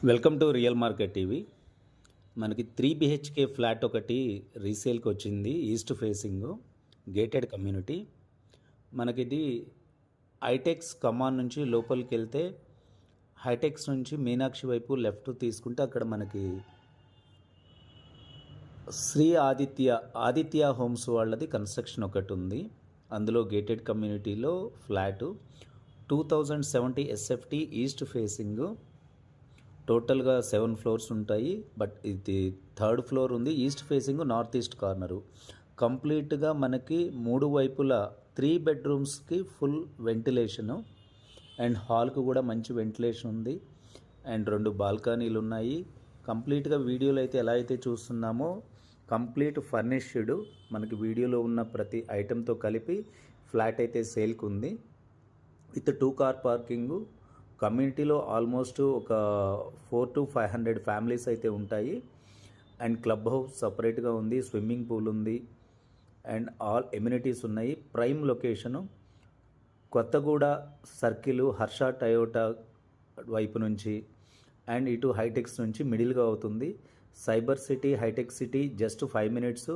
Welcome to real market TV. మనకి 3 BHK flat ఒకటి రీసేల్కి వచ్చింది. East facing gated community. మనకిది హైటెక్స్ కమాన్ నుంచి లోపలికి వెళ్తే హైటెక్స్ నుంచి మీనాక్షి వైపు లెఫ్ట్ తీసుకుంటే అక్కడ మనకి శ్రీ ఆదిత్య హోమ్స్ వాళ్ళది కన్స్ట్రక్షన్ ఒకటి ఉంది. అందులో గేటెడ్ కమ్యూనిటీలో ఫ్లాటు 2070 SFT ఈస్ట్ ఫేసింగ్. టోటల్గా 7 ఫ్లోర్స్ ఉంటాయి. బట్ ఇది 3rd ఫ్లోర్ ఉంది. East facing north east corner. కంప్లీట్గా మనకి 3 వైపులా 3 బెడ్రూమ్స్కి ఫుల్ వెంటిలేషను అండ్ హాల్కు కూడా మంచి వెంటిలేషన్ ఉంది అండ్ 2 బాల్కనీలు ఉన్నాయి. కంప్లీట్గా వీడియోలో అయితే ఎలా అయితే చూస్తున్నామో కంప్లీట్ ఫర్నిష్డ్ మనకి వీడియోలో ఉన్న ప్రతి ఐటెంతో కలిపి ఫ్లాట్ అయితే సేల్కి ఉంది. With 2 car parking. కమ్యూనిటీలో ఆల్మోస్ట్ ఒక 400 to 500 ఫ్యామిలీస్ అయితే ఉంటాయి అండ్ క్లబ్ హౌస్ సపరేట్గా ఉంది, స్విమ్మింగ్ పూల్ ఉంది అండ్ ఆల్ ఎమ్యూనిటీస్ ఉన్నాయి. Prime location Kothaguda circle Harsha Toyota వైపు నుంచి అండ్ ఇటు హైటెక్స్ నుంచి మిడిల్గా అవుతుంది. Cyber city hitech city just 5 minutes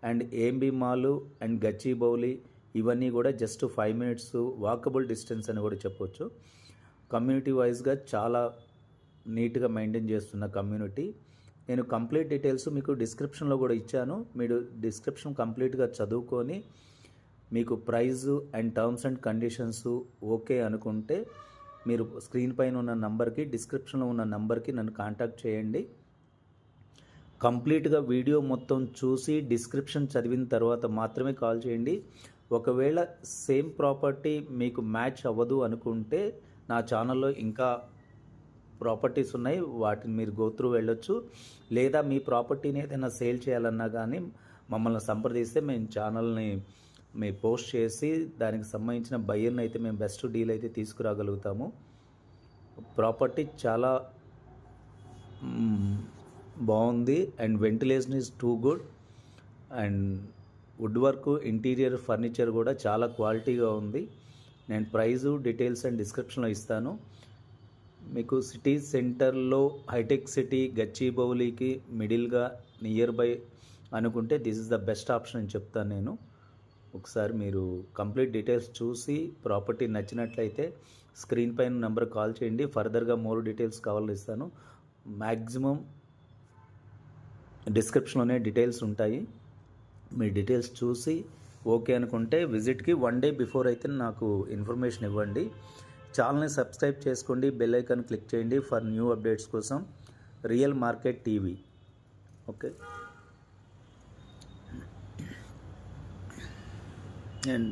and AMB mall and Gachibowli ఇవన్నీ కూడా జస్ట్ 5 minutes వాకబుల్ డిస్టెన్స్ అని కూడా చెప్పొచ్చు. కమ్యూనిటీ వైజ్గా చాలా నీట్గా మెయింటైన్ చేస్తున్న కమ్యూనిటీ. నేను కంప్లీట్ డీటెయిల్స్ మీకు డిస్క్రిప్షన్లో కూడా ఇచ్చాను. మీరు డిస్క్రిప్షన్ కంప్లీట్గా చదువుకొని మీకు price and terms and conditions okay అనుకుంటే మీరు స్క్రీన్ పైన ఉన్న నంబర్కి, డిస్క్రిప్షన్లో ఉన్న నంబర్కి నన్ను కాంటాక్ట్ చేయండి. కంప్లీట్గా వీడియో మొత్తం చూసి డిస్క్రిప్షన్ చదివిన తర్వాత మాత్రమే కాల్ చేయండి. ఒకవేళ సేమ్ ప్రాపర్టీ మీకు మ్యాచ్ అవ్వదు అనుకుంటే నా ఛానల్లో ఇంకా ప్రాపర్టీస్ ఉన్నాయి, వాటిని మీరు గోత్రూ వెళ్ళొచ్చు. లేదా మీ ప్రాపర్టీని ఏదైనా సేల్ చేయాలన్నా కానీ మమ్మల్ని సంప్రదిస్తే మేము ఛానల్ని మేము పోస్ట్ చేసి దానికి సంబంధించిన బయ్యర్ని అయితే మేము బెస్ట్ డీల్ అయితే తీసుకురాగలుగుతాము. ప్రాపర్టీ చాలా బాగుంది and ventilation is too good and wood work interior furniture కూడా చాలా క్వాలిటీగా ఉంది. నేను ప్రైజు డీటెయిల్స్ అండ్ డిస్క్రిప్షన్లో ఇస్తాను. మీకు సిటీ సెంటర్లో హైటెక్ సిటీ గచ్చిబౌలికి మిడిల్గా నియర్ బై అనుకుంటే this is the best option అని చెప్తాను నేను. ఒకసారి మీరు కంప్లీట్ డీటెయిల్స్ చూసి ప్రాపర్టీ నచ్చినట్లయితే స్క్రీన్ పైన నెంబర్ కాల్ చేయండి. ఫర్దర్గా మోర్ డీటెయిల్స్ కావాలని ఇస్తాను. మ్యాక్సిమం డిస్క్రిప్షన్లోనే డీటెయిల్స్ ఉంటాయి. మీ డీటెయిల్స్ చూసి ఓకే అనుకుంటే విజిట్కి 1 day బిఫోర్ అయితే నాకు ఇన్ఫర్మేషన్ ఇవ్వండి. ఛానల్ని సబ్స్క్రైబ్ చేసుకోండి, బెల్ ఐకాన్ క్లిక్ చేయండి ఫర్ న్యూ అప్డేట్స్ కోసం. Real market TV. Okay. And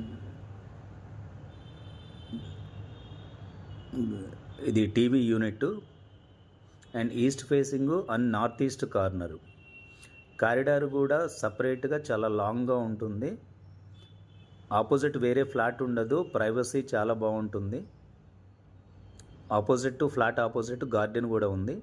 ఇది TV unit and east facing and north east corner. Corridor కూడా సపరేట్గా చాలా లాంగ్గా ఉంటుంది. ఆపోజిట్ వేరే ఫ్లాట్ ఉండదు. ప్రైవసీ చాలా బాగుంటుంది. Opposite to flat opposite garden కూడా ఉంది.